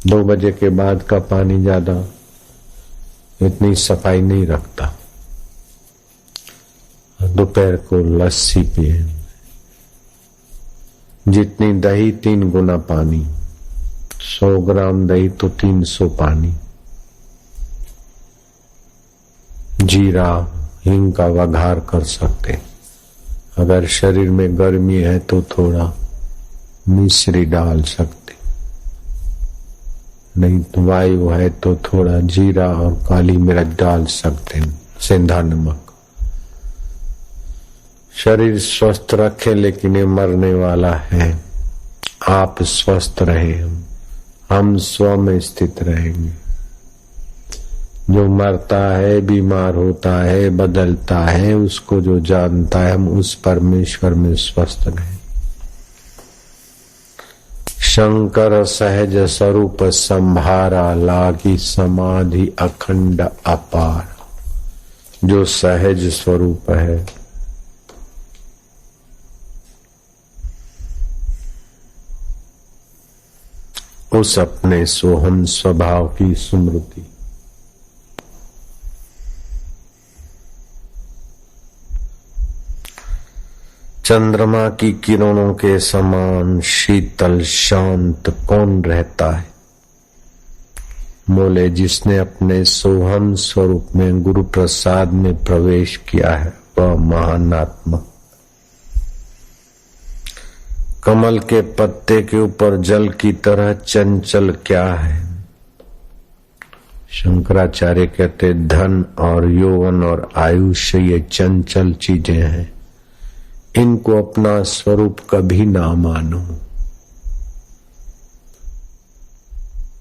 2 बजे के बाद का पानी ज्यादा इतनी सफाई नहीं रखता। दोपहर को लस्सी पिए, जितनी दही 3 गुना पानी, 100 ग्राम दही तो 300 पानी। जीरा हिंग का वघार कर सकते। अगर शरीर में गर्मी है तो थोड़ा मिश्री डाल सकते, नहीं तो वायु है तो थोड़ा जीरा और काली मिर्च डाल सकते, सेंधा नमक। शरीर स्वस्थ रखे, लेकिन ये मरने वाला है। आप स्वस्थ रहे, हम स्व में स्थित रहेंगे। जो मरता है, बीमार होता है, बदलता है, उसको जो जानता है, हम उस परमेश्वर में स्वस्थ रहे। शंकर सहज स्वरूप संभारा, लागी समाधि अखंड अपार। जो सहज स्वरूप है, उस अपने सोहम स्वभाव की स्मृति, चंद्रमा की किरणों के समान शीतल शांत कौन रहता है? बोले, जिसने अपने सोहम स्वरूप में गुरु प्रसाद में प्रवेश किया है, वह महान आत्मा। कमल के पत्ते के ऊपर जल की तरह चंचल क्या है? शंकराचार्य कहते, धन और यौवन और आयुष्य ये चंचल चीजें हैं, इनको अपना स्वरूप कभी ना मानो।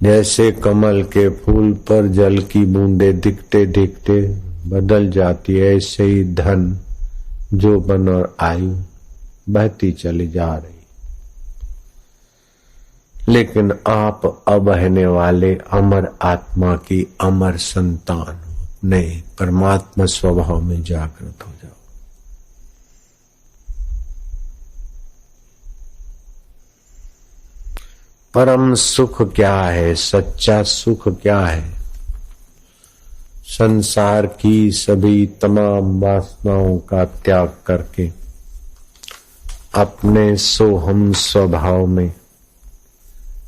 जैसे कमल के फूल पर जल की बूंदे दिखते दिखते बदल जाती है, ऐसे ही धन, यौवन और आयु बहती चली जा रही। लेकिन आप अबहने वाले अमर आत्मा की अमर संतान, नहीं, परमात्मा स्वभाव में जागृत हो जाओ। परम सुख क्या है? सच्चा सुख क्या है? संसार की सभी तमाम वासनाओं का त्याग करके अपने सोहम स्वभाव में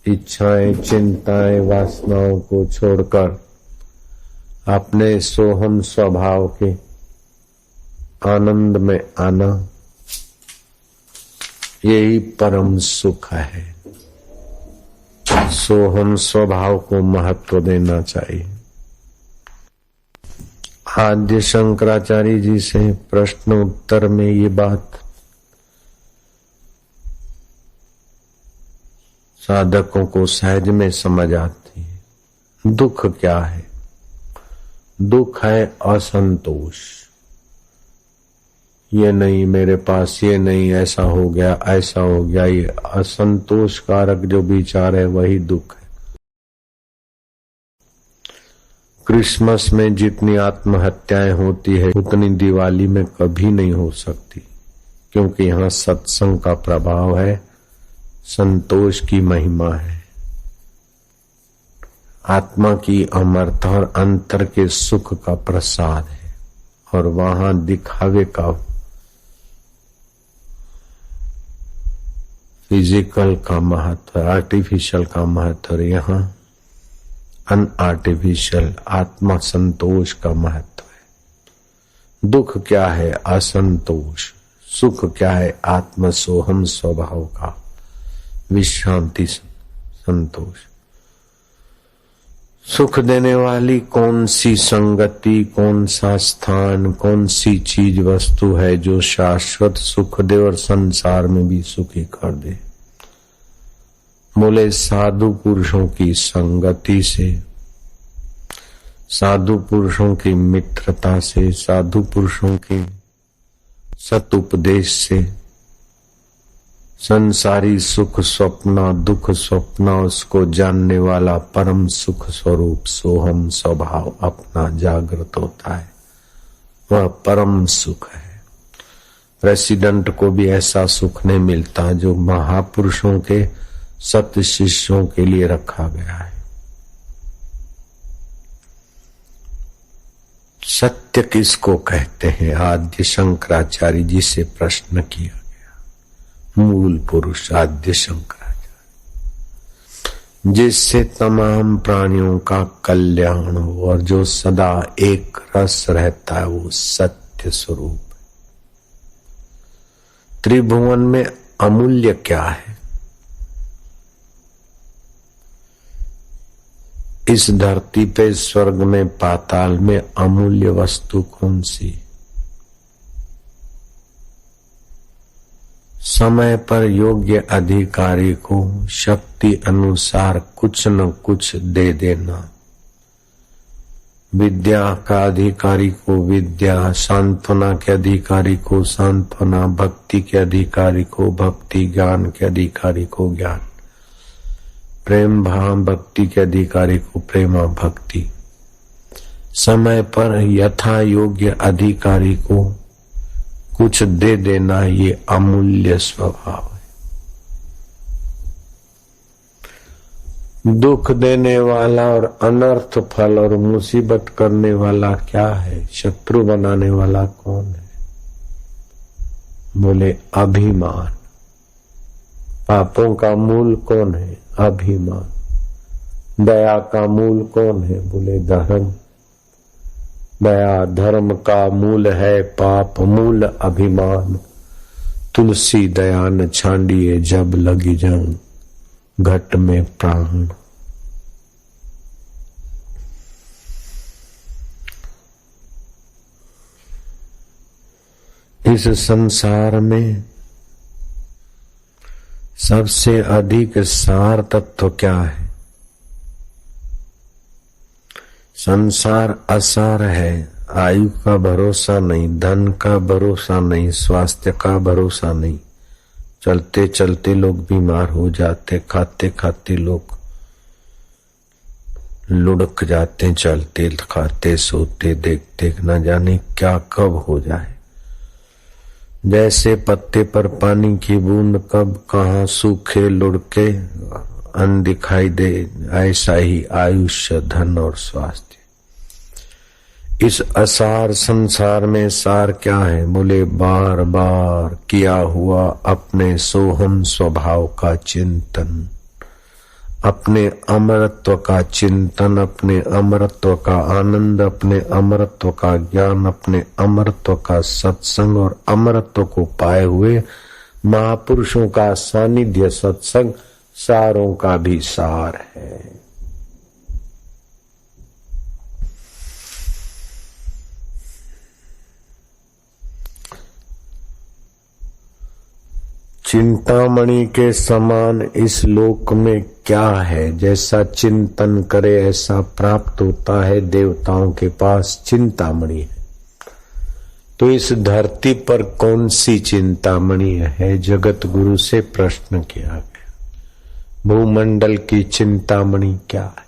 इच्छाएं, चिंताएं, वासनाओं को छोड़कर अपने सोहम स्वभाव के आनंद में आना, यही परम सुख है। सोहम स्वभाव को महत्व देना चाहिए। आद्य शंकराचार्य जी से प्रश्न उत्तर में ये बात साधकों को सहज में समझ आती है। दुख क्या है? दुख है असंतोष। ये नहीं मेरे पास, ये नहीं, ऐसा हो गया, ऐसा हो गया, ये असंतोष कारक जो विचार है वही दुख है। क्रिसमस में जितनी आत्महत्याएं होती है उतनी दिवाली में कभी नहीं हो सकती, क्योंकि यहाँ सत्संग का प्रभाव है, संतोष की महिमा है, आत्मा की अमरता और अंतर के सुख का प्रसाद है। और वहां दिखावे का, फिजिकल का महत्व, आर्टिफिशियल का महत्व, यहाँ अनआर्टिफिशियल आत्मा संतोष का महत्व है। दुख क्या है? असंतोष। सुख क्या है? आत्म सोहम स्वभाव का विश्रांति, संतोष। सुख देने वाली कौन सी संगति, कौन सा स्थान, कौन सी चीज वस्तु है जो शाश्वत सुख दे और संसार में भी सुखी कर दे? बोले, साधु पुरुषों की संगति से, साधु पुरुषों की मित्रता से, साधु पुरुषों के सतुपदेश से संसारी सुख स्वप्ना, दुख स्वप्ना, उसको जानने वाला परम सुख स्वरूप सोहम स्वभाव अपना जागृत होता है। वह परम सुख है। प्रेसिडेंट को भी ऐसा सुख नहीं मिलता जो महापुरुषों के सत शिष्यों के लिए रखा गया है। सत्य किसको कहते हैं? आद्य शंकराचार्य जी से प्रश्न किया गया। मूल पुरुष आद्य शंकराचार्य, जिससे तमाम प्राणियों का कल्याण हो और जो सदा एक रस रहता है, वो सत्य स्वरूप है। त्रिभुवन में अमूल्य क्या है? इस धरती पे, स्वर्ग में, पाताल में अमूल्य वस्तु कौन सी? समय पर योग्य अधिकारी को शक्ति अनुसार कुछ न कुछ दे देना। विद्या का अधिकारी को विद्या, सांत्वना के अधिकारी को सांत्वना, भक्ति के अधिकारी को भक्ति, ज्ञान के अधिकारी को ज्ञान, प्रेम भाव भक्ति के अधिकारी को प्रेम भक्ति। समय पर यथा योग्य अधिकारी को कुछ दे देना, ये अमूल्य स्वभाव है। दुख देने वाला और अनर्थ फल और मुसीबत करने वाला क्या है? शत्रु बनाने वाला कौन है? बोले अभिमान। पापों का मूल कौन है? अभिमान। दया का मूल कौन है? बोले धर्म। दया धर्म का मूल है, पाप मूल अभिमान। तुलसी दया न छांडिए, जब लगी जाऊं घट में प्राण। इस संसार में सबसे अधिक सार तत्व क्या है? संसार असार है। आयु का भरोसा नहीं, धन का भरोसा नहीं, स्वास्थ्य का भरोसा नहीं। चलते चलते लोग बीमार हो जाते, खाते खाते लोग लुढ़क जाते, चलते खाते सोते देखते न जाने क्या कब हो जाए। जैसे पत्ते पर पानी की बूंद कब कहाँ सूखे लुढ़के अन्न दिखाई दे, ऐसा ही आयुष्य, धन और स्वास्थ्य। इस असार संसार में सार क्या है? बोले बार बार किया हुआ अपने सोहम स्वभाव का चिंतन, अपने अमरत्व का चिंतन, अपने अमरत्व का आनंद, अपने अमरत्व का ज्ञान, अपने अमरत्व का सत्संग और अमरत्व को पाए हुए महापुरुषों का सानिध्य सत्संग सारों का भी सार है। चिंतामणि के समान इस लोक में क्या है? जैसा चिंतन करे ऐसा प्राप्त होता है। देवताओं के पास चिंतामणि है, तो इस धरती पर कौन सी चिंतामणि है? जगत गुरु से प्रश्न किया गया। भूमंडल की चिंतामणि क्या है?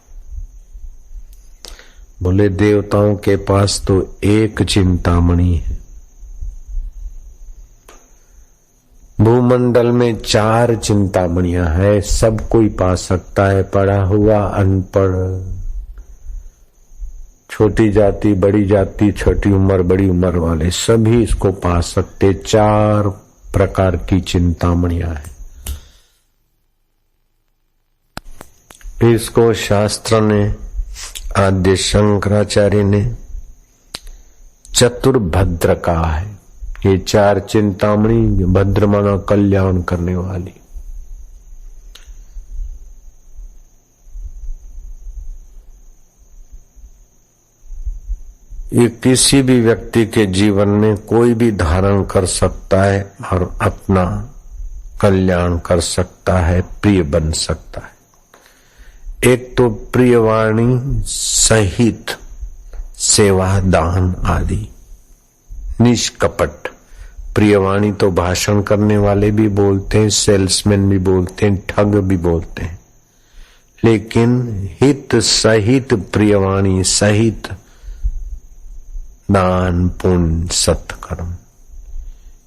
बोले देवताओं के पास तो एक चिंतामणि है। भूमंडल में 4 चिंतामणियां है, सब कोई पा सकता है। पढ़ा हुआ, अनपढ़, छोटी जाति, बड़ी जाति, छोटी उम्र, बड़ी उम्र वाले सभी इसको पा सकते। 4 प्रकार की चिंतामणियां है। इसको शास्त्र ने, आद्य शंकराचार्य ने चतुर्भद्र कहा है। ये 4 चिंतामणि भद्र माना कल्याण करने वाली। ये किसी भी व्यक्ति के जीवन में कोई भी धारण कर सकता है और अपना कल्याण कर सकता है, प्रिय बन सकता है। एक तो प्रियवाणी सहित सेवा, दान आदि, निष्कपट। प्रियवाणी तो भाषण करने वाले भी बोलते हैं, सेल्समैन भी बोलते हैं, ठग भी बोलते हैं, लेकिन हित सहित प्रियवाणी सहित दान पुण्य सत्कर्म,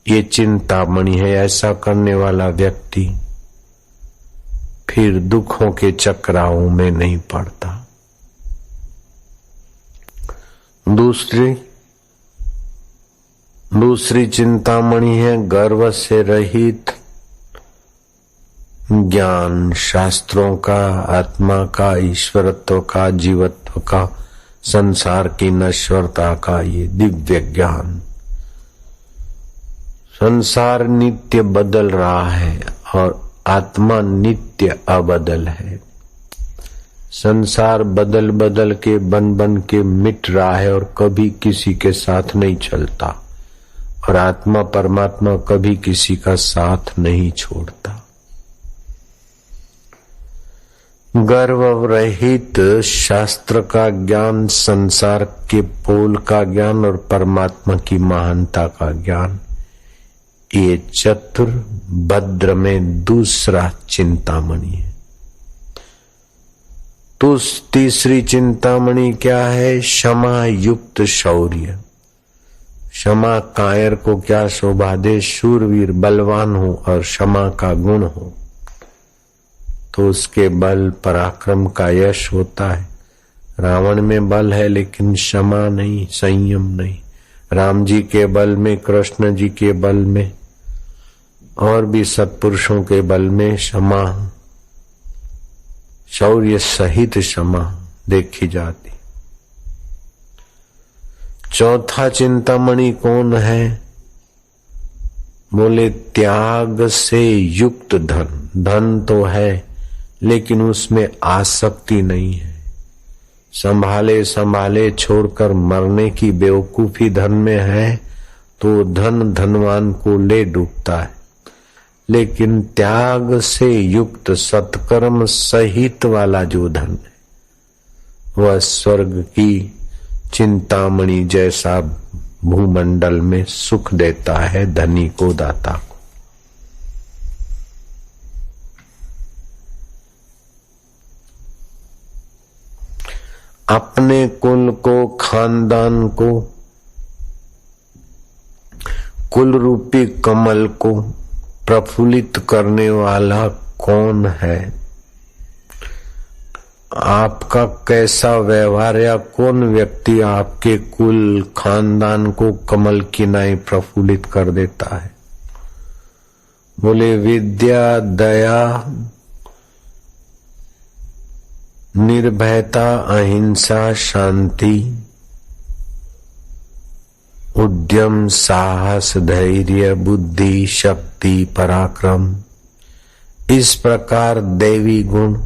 ये चिंतामणि है। ऐसा करने वाला व्यक्ति फिर दुखों के चक्राओं में नहीं पड़ता। दूसरी दूसरी चिंतामणि है गर्व से रहित ज्ञान, शास्त्रों का, आत्मा का, ईश्वरत्व का, जीवत्व का, संसार की नश्वरता का ये दिव्य ज्ञान। संसार नित्य बदल रहा है और आत्मा नित्य अबदल है। संसार बदल बदल के बन के मिट रहा है और कभी किसी के साथ नहीं चलता, और आत्मा परमात्मा कभी किसी का साथ नहीं छोड़ता। गर्व रहित शास्त्र का ज्ञान, संसार के पोल का ज्ञान और परमात्मा की महानता का ज्ञान, ये चतुर भद्र में दूसरा चिंतामणि है। तो तीसरी चिंतामणि क्या है? क्षमा युक्त शौर्य। क्षमा कायर को क्या शोभा दे, शूरवीर बलवान हो और क्षमा का गुण हो तो उसके बल पराक्रम का यश होता है। रावण में बल है लेकिन क्षमा नहीं, संयम नहीं। राम जी के बल में, कृष्ण जी के बल में और भी सत्पुरुषों के बल में क्षमा, शौर्य सहित क्षमा देखी जाती। चौथा चिंतामणि कौन है? बोले त्याग से युक्त धन। धन तो है लेकिन उसमें आसक्ति नहीं है। संभाले संभाले छोड़कर मरने की बेवकूफी धन में है तो धन धनवान को ले डूबता है, लेकिन त्याग से युक्त सत्कर्म सहित वाला जो धन है वह स्वर्ग की चिंतामणि जैसा भूमंडल में सुख देता है धनी को, दाता को। अपने कुल को, खानदान को, कुल रूपी कमल को प्रफुल्लित करने वाला कौन है? आपका कैसा व्यवहार या कौन व्यक्ति आपके कुल खानदान को कमल की नाई प्रफुल्लित कर देता है? बोले विद्या, दया, निर्भयता, अहिंसा, शांति, उद्यम, साहस, धैर्य, बुद्धि, शक्ति, पराक्रम, इस प्रकार दैवी गुण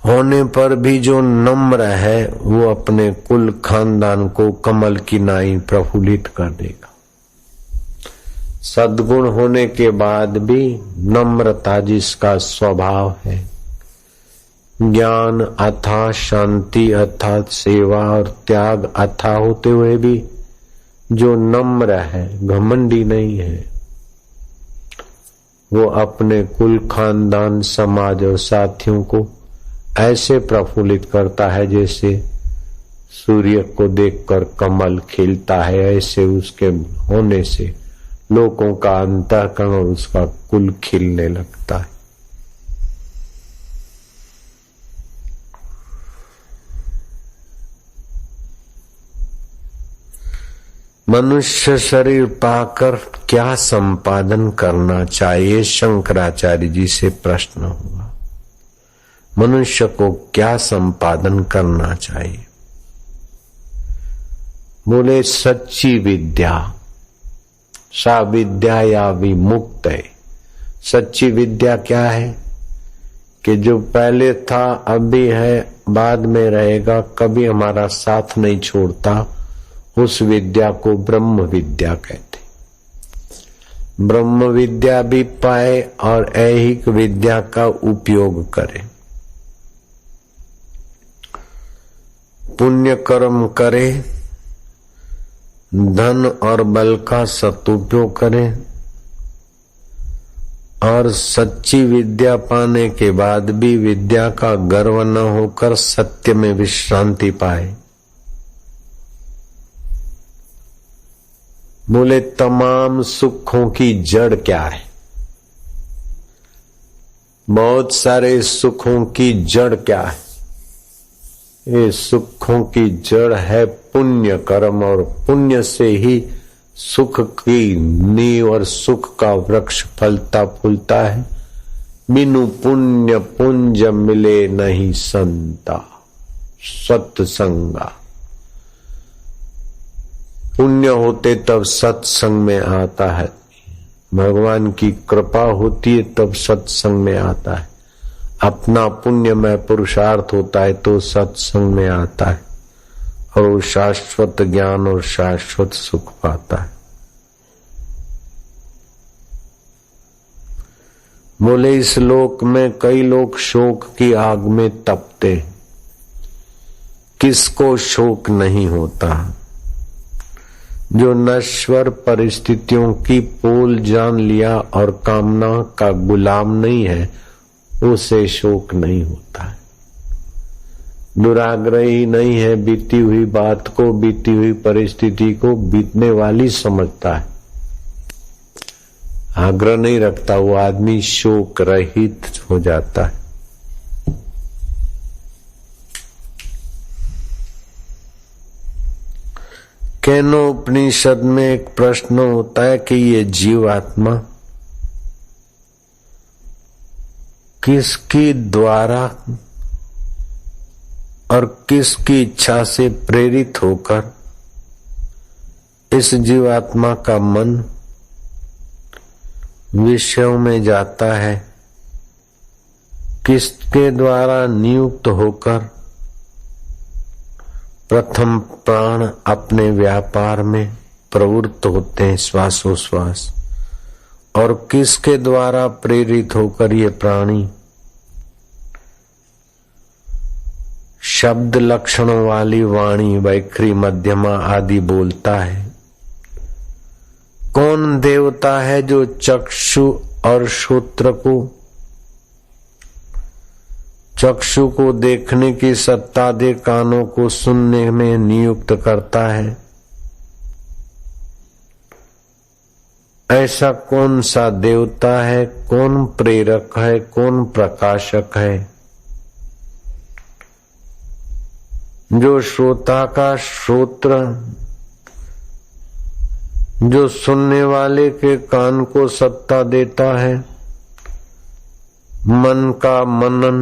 होने पर भी जो नम्र है वो अपने कुल खानदान को कमल की नाई प्रफुल्लित कर देगा। सद्गुण होने के बाद भी नम्रता जिसका स्वभाव है, ज्ञान अथाह, शांति अर्थात सेवा और त्याग अथाह होते हुए भी जो नम्र है, घमंडी नहीं है, वो अपने कुल खानदान, समाज और साथियों को ऐसे प्रफुल्लित करता है जैसे सूर्य को देखकर कमल खिलता है। ऐसे उसके होने से लोगों का अंतःकरण और उसका कुल खिलने लगता है। मनुष्य शरीर पाकर क्या संपादन करना चाहिए? शंकराचार्य जी से प्रश्न हुआ, मनुष्य को क्या संपादन करना चाहिए? बोले सच्ची विद्या, सा विद्या या विमुक्त है। सच्ची विद्या क्या है? कि जो पहले था अब भी है, बाद में रहेगा, कभी हमारा साथ नहीं छोड़ता, उस विद्या को ब्रह्म विद्या कहते। ब्रह्म विद्या भी पाए और ऐहिक विद्या का उपयोग करे, पुण्य कर्म करे, धन और बल का सदुपयोग करे और सच्ची विद्या पाने के बाद भी विद्या का गर्व न होकर सत्य में विश्रांति पाए। बोले तमाम सुखों की जड़ क्या है? बहुत सारे सुखों की जड़ क्या है? ये सुखों की जड़ है पुण्य कर्म, और पुण्य से ही सुख की नींव और सुख का वृक्ष फलता फूलता है। बिनु पुण्य पुंज मिले नहीं संता सत्संगा। पुण्य होते तब सत्संग में आता है, भगवान की कृपा होती है तब सत्संग में आता है। अपना पुण्य में पुरुषार्थ होता है तो सत्संग में आता है और वो शाश्वत ज्ञान और शाश्वत सुख पाता है। बोले इस लोक में कई लोग शोक की आग में तपते, किसको शोक नहीं होता? जो नश्वर परिस्थितियों की पोल जान लिया और कामना का गुलाम नहीं है, उसे शोक नहीं होता है। दुराग्रही नहीं है, बीती हुई बात को, बीती हुई परिस्थिति को बीतने वाली समझता है। आग्रह नहीं रखता वो आदमी शोक रहित हो जाता है। केनोपनिषद में एक प्रश्न होता है कि ये जीवात्मा किसकी द्वारा और किसकी इच्छा से प्रेरित होकर इस जीवात्मा का मन विषयों में जाता है, किसके द्वारा नियुक्त होकर प्रथम प्राण अपने व्यापार में प्रवृत्त होते हैं श्वासोश्वास, और किसके द्वारा प्रेरित होकर ये प्राणी शब्द लक्षणों वाली वाणी वैखरी मध्यमा आदि बोलता है। कौन देवता है जो चक्षु और श्रोत्र को, चक्षु को देखने की सत्ता दे, कानों को सुनने में नियुक्त करता है? ऐसा कौन सा देवता है? कौन प्रेरक है? कौन प्रकाशक है? जो श्रोता का श्रोत्र, जो सुनने वाले के कान को सत्ता देता है, मन का मनन,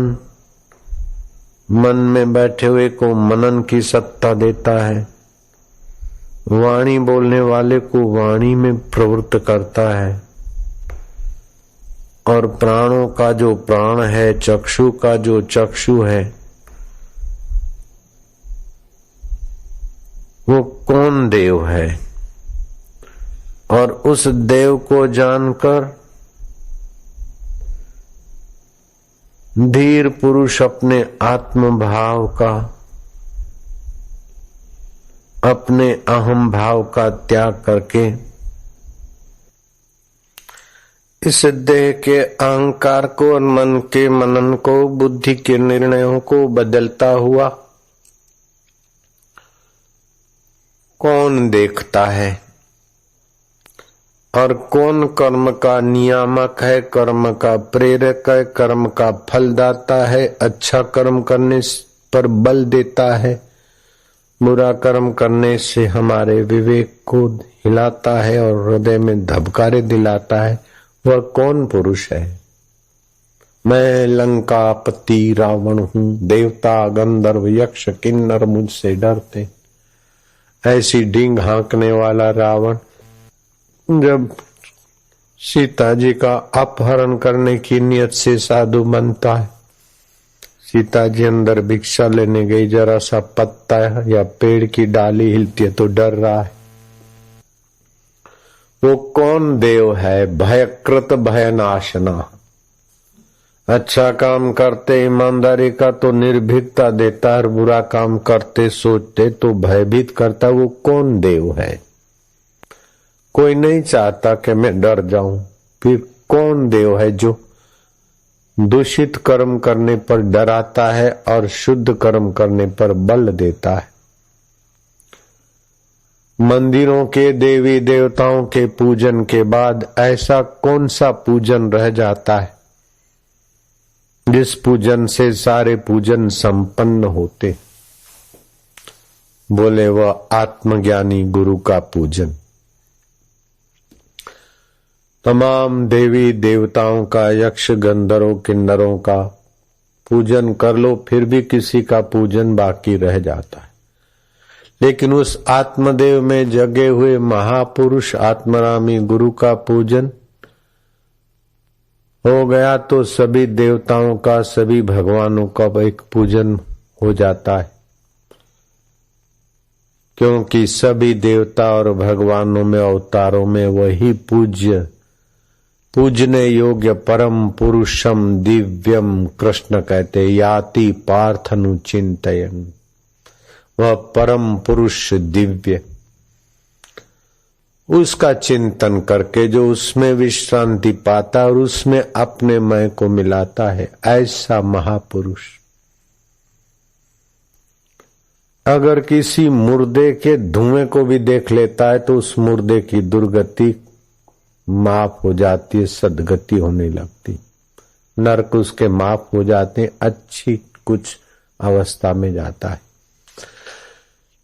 मन में बैठे हुए को मनन की सत्ता देता है, वाणी बोलने वाले को वाणी में प्रवृत्त करता है, और प्राणों का जो प्राण है, चक्षु का जो चक्षु है, वो कौन देव है? और उस देव को जानकर धीर पुरुष अपने आत्म भाव का, अपने अहम भाव का त्याग करके इस देह के अहंकार को और मन के मनन को, बुद्धि के निर्णयों को बदलता हुआ कौन देखता है? और कौन कर्म का नियामक है, कर्म का प्रेरक है, कर्म का फलदाता है? अच्छा कर्म करने पर बल देता है, बुरा कर्म करने से हमारे विवेक को हिलाता है और हृदय में धबकारे दिलाता है। वह कौन पुरुष है? मैं लंकापति रावण हूँ, देवता गंधर्व यक्ष किन्नर मुझसे डरते। ऐसी डींग हाँकने वाला रावण जब सीता जी का अपहरण करने की नियत से साधु बनता है, सीता जी अंदर भिक्षा लेने गई, जरा सा पत्ता या पेड़ की डाली हिलती है तो डर रहा है। वो कौन देव है? भयकृत भयनाशना। अच्छा काम करते ईमानदारी का तो निर्भीकता देता है, बुरा काम करते सोचते तो भयभीत करता। वो कौन देव है? कोई नहीं चाहता कि मैं डर जाऊं। फिर कौन देव है जो दूषित कर्म करने पर डराता है और शुद्ध कर्म करने पर बल देता है? मंदिरों के देवी देवताओं के पूजन के बाद ऐसा कौन सा पूजन रह जाता है जिस पूजन से सारे पूजन संपन्न होते? बोले वह आत्मज्ञानी गुरु का पूजन। तमाम देवी देवताओं का, यक्ष गंधर्वों किन्नरों का पूजन कर लो, फिर भी किसी का पूजन बाकी रह जाता है। लेकिन उस आत्मदेव में जगे हुए महापुरुष आत्मरामी गुरु का पूजन हो गया तो सभी देवताओं का, सभी भगवानों का एक पूजन हो जाता है, क्योंकि सभी देवता और भगवानों में, अवतारों में वही पूजने योग्य परम पुरुषम दिव्यम कृष्ण कहते याति पार्थनु चिंतयन। वह परम पुरुष दिव्य, उसका चिंतन करके जो उसमें विश्रांति पाता और उसमें अपने मैं को मिलाता है, ऐसा महापुरुष। अगर किसी मुर्दे के धुएं को भी देख लेता है तो उस मुर्दे की दुर्गति माफ हो जाती है, सदगति होने लगती, नरक उसके माफ हो जाते हैं, अच्छी कुछ अवस्था में जाता है।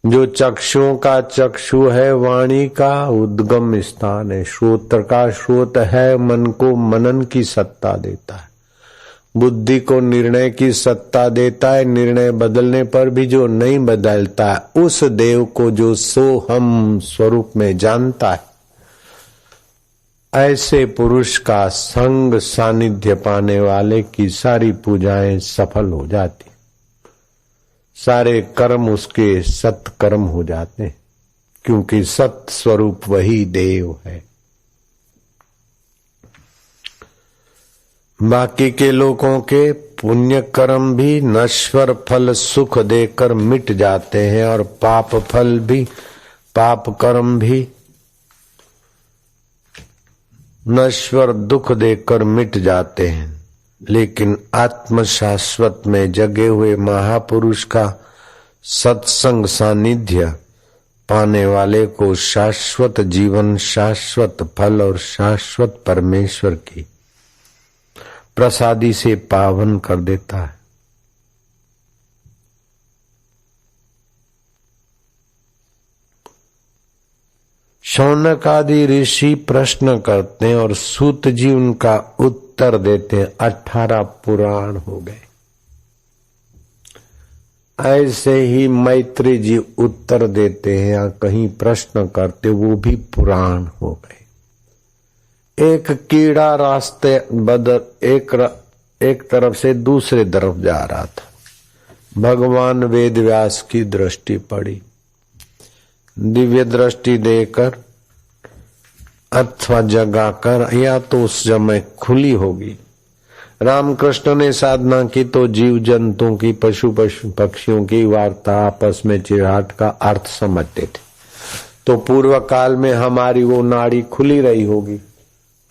जो चक्षुओं का चक्षु है, वाणी का उद्गम स्थान है, श्रोत्र का श्रोत है, मन को मनन की सत्ता देता है, बुद्धि को निर्णय की सत्ता देता है। निर्णय बदलने पर भी जो नहीं बदलता है, उस देव को जो सोहम स्वरूप में जानता है, ऐसे पुरुष का संग सानिध्य पाने वाले की सारी पूजाएं सफल हो जाती, सारे कर्म उसके सत्कर्म हो जाते हैं, क्योंकि सत स्वरूप वही देव है। बाकी के लोगों के पुण्य कर्म भी नश्वर फल सुख देकर मिट जाते हैं और पाप फल भी, पाप कर्म भी नश्वर दुख देकर मिट जाते हैं। लेकिन आत्म शाश्वत में जगे हुए महापुरुष का सत्संग सानिध्य पाने वाले को शाश्वत जीवन, शाश्वत फल और शाश्वत परमेश्वर की प्रसादी से पावन कर देता है। शौनक आदि ऋषि प्रश्न करते हैं और सूत जी उनका उत्तर देते हैं। 18 पुराण हो गए। ऐसे ही मैत्री जी उत्तर देते हैं या कहीं प्रश्न करते, वो भी पुराण हो गए। एक कीड़ा रास्ते बदल एक तरफ से दूसरे तरफ जा रहा था। भगवान वेद व्यास की दृष्टि पड़ी, दिव्य दृष्टि देकर अथवा जगाकर, या तो उस समय खुली होगी। रामकृष्ण ने साधना की तो जीव जंतुओं की, पशु पक्षियों की वार्ता, आपस में चिढ़ाट का अर्थ समझते थे, तो पूर्व काल में हमारी वो नाड़ी खुली रही होगी।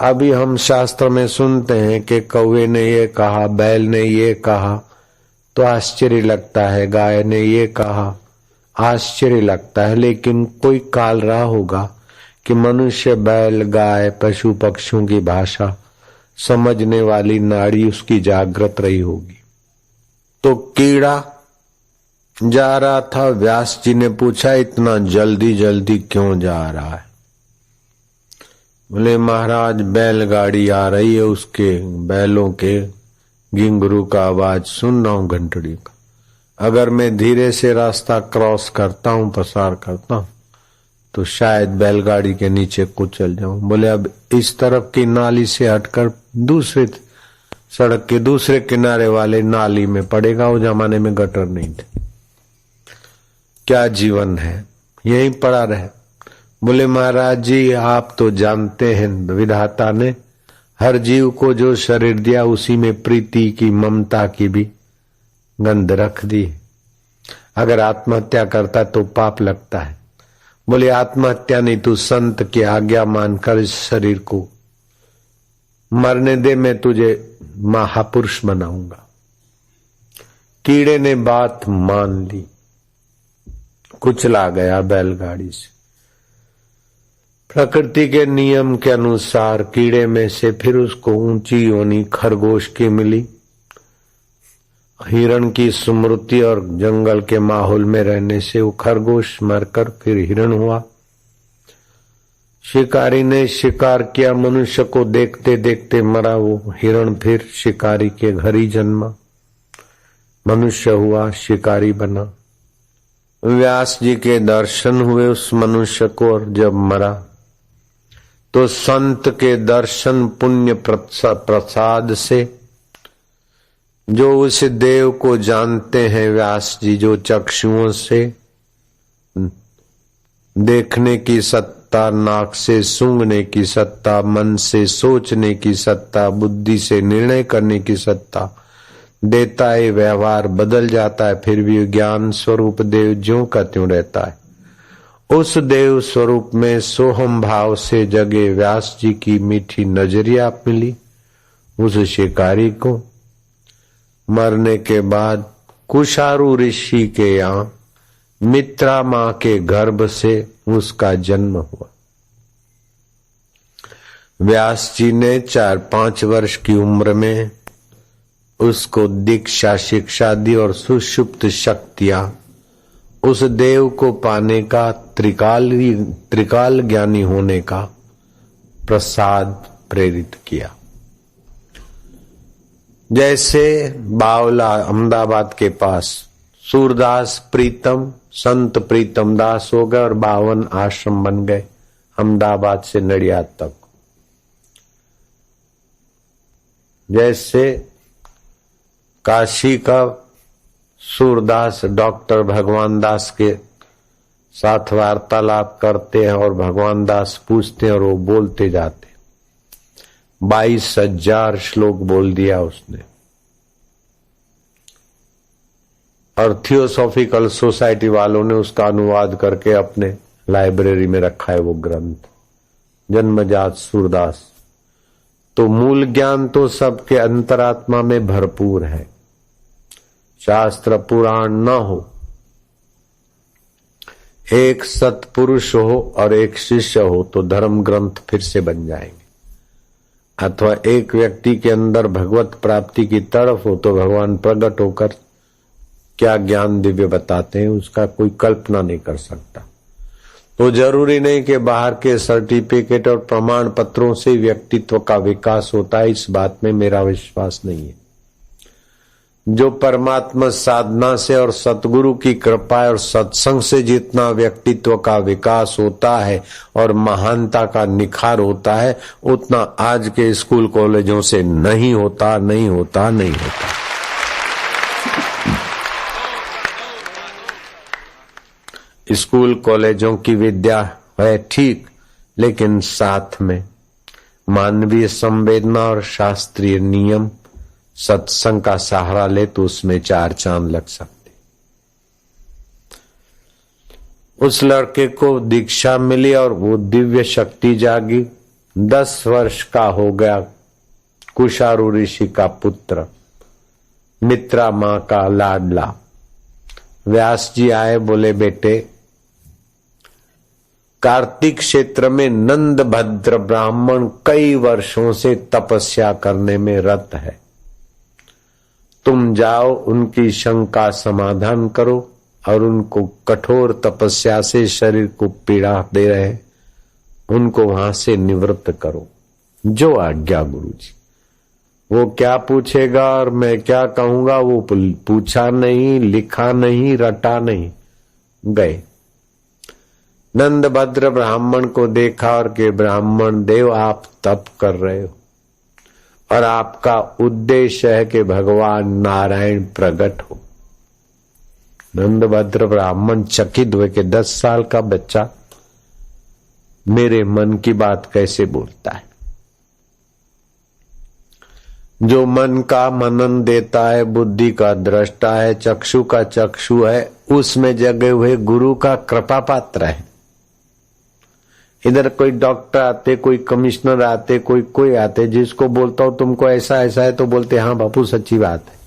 अभी हम शास्त्र में सुनते हैं कि कौवे ने ये कहा, बैल ने ये कहा, तो आश्चर्य लगता है, गाय ने ये कहा, आश्चर्य लगता है। लेकिन कोई काल रहा होगा कि मनुष्य, बैल, गाय, पशु पक्षियों की भाषा समझने वाली नाड़ी उसकी जागृत रही होगी। तो कीड़ा जा रहा था। व्यास जी ने पूछा, इतना जल्दी जल्दी क्यों जा रहा है? बोले महाराज, बैलगाड़ी आ रही है, उसके बैलों के घिंघरू का आवाज सुन रहा हूं, घंटड़ी का। अगर मैं धीरे से रास्ता क्रॉस करता हूं, पसार करता हूं, तो शायद बैलगाड़ी के नीचे कुचल जाऊं। बोले अब इस तरफ की नाली से हटकर दूसरे सड़क के दूसरे किनारे वाले नाली में पड़ेगा। उस जमाने में गटर नहीं थे। क्या जीवन है, यहीं पड़ा रहे। बोले महाराज जी, आप तो जानते हैं विधाता ने हर जीव को जो शरीर दिया उसी में प्रीति की, ममता की भी गंध रख दी। अगर आत्महत्या करता तो पाप लगता है। बोले आत्महत्या नहीं, तू संत की आज्ञा मानकर इस शरीर को मरने दे, मैं तुझे महापुरुष बनाऊंगा। कीड़े ने बात मान ली, कुचला गया बैलगाड़ी से। प्रकृति के नियम के अनुसार कीड़े में से फिर उसको ऊंची योनि खरगोश की मिली हिरण की स्मृति और जंगल के माहौल में रहने से वो खरगोश मरकर फिर हिरण हुआ। शिकारी ने शिकार किया, मनुष्य को देखते देखते मरा वो हिरण, फिर शिकारी के घर ही जन्मा, मनुष्य हुआ, शिकारी बना। व्यास जी के दर्शन हुए उस मनुष्य को, और जब मरा तो संत के दर्शन पुण्य प्रसाद से जो उस देव को जानते हैं व्यास जी, जो चक्षुओं से देखने की सत्ता, नाक से सूंघने की सत्ता, मन से सोचने की सत्ता, बुद्धि से निर्णय करने की सत्ता देता है, व्यवहार बदल जाता है, फिर भी ज्ञान स्वरूप देव ज्यों का त्यों रहता है। उस देव स्वरूप में सोहम भाव से जगे व्यास जी की मीठी नजरिया मिली उस शिकारी को। मरने के बाद कुशारू ऋषि के यहाँ मित्रा मां के गर्भ से उसका जन्म हुआ। व्यास जी ने 4-5 वर्ष की उम्र में उसको दीक्षा शिक्षा दी और सुषुप्त शक्तियां उस देव को पाने का, त्रिकाल ज्ञानी होने का प्रसाद प्रेरित किया। जैसे बावला अहमदाबाद के पास सूरदास प्रीतम संत प्रीतम दास हो गए और 52 आश्रम बन गए अहमदाबाद से नडियाद तक। जैसे काशी का सूरदास डॉक्टर भगवान दास के साथ वार्तालाप करते हैं और भगवान दास पूछते हैं और वो बोलते जाते। 22,000 श्लोक बोल दिया उसने। और थियोसॉफिकल सोसाइटी वालों ने उसका अनुवाद करके अपने लाइब्रेरी में रखा है वो ग्रंथ, जन्मजात सूरदास। तो मूल ज्ञान तो सबके अंतरात्मा में भरपूर है। शास्त्र पुराण न हो, एक सत्पुरुष हो और एक शिष्य हो तो धर्म ग्रंथ फिर से बन जाएंगे। अथवा एक व्यक्ति के अंदर भगवत प्राप्ति की तड़फ हो तो भगवान प्रकट होकर क्या ज्ञान दिव्य बताते हैं उसका कोई कल्पना नहीं कर सकता। तो जरूरी नहीं कि बाहर के सर्टिफिकेट और प्रमाण पत्रों से व्यक्तित्व का विकास होता है, इस बात में मेरा विश्वास नहीं है। जो परमात्मा साधना से और सतगुरु की कृपा और सत्संग से जितना व्यक्तित्व का विकास होता है और महानता का निखार होता है, उतना आज के स्कूल कॉलेजों से नहीं होता। स्कूल कॉलेजों की विद्या है ठीक, लेकिन साथ में मानवीय संवेदना और शास्त्रीय नियम सत्संग का सहारा ले तो उसमें 4 चांद लग सकते। उस लड़के को दीक्षा मिली और वो दिव्य शक्ति जागी। 10 वर्ष का हो गया, कुशारू ऋषि का पुत्र, मित्रा मां का लाडला। व्यास जी आए, बोले बेटे कार्तिक क्षेत्र में नंद भद्र ब्राह्मण कई वर्षों से तपस्या करने में रत है, तुम जाओ उनकी शंका समाधान करो और उनको कठोर तपस्या से शरीर को पीड़ा दे रहे उनको वहां से निवृत्त करो। जो आज्ञा गुरु जी। वो क्या पूछेगा और मैं क्या कहूंगा वो पूछा नहीं, लिखा नहीं, रटा नहीं। गए नंद भद्र ब्राह्मण को देखा और के ब्राह्मण देव आप तप कर रहे हो और आपका उद्देश्य है कि भगवान नारायण प्रकट हो। नंद भद्र ब्राह्मण चकित हुए कि 10 साल का बच्चा मेरे मन की बात कैसे बोलता है। जो मन का मनन देता है, बुद्धि का दृष्टा है, चक्षु का चक्षु है, उसमें जगे हुए गुरु का कृपा पात्र है। इधर कोई डॉक्टर आते, कोई कमिश्नर आते, कोई आते, जिसको बोलता हूं तुमको ऐसा ऐसा है तो बोलते हाँ बापू सच्ची बात है।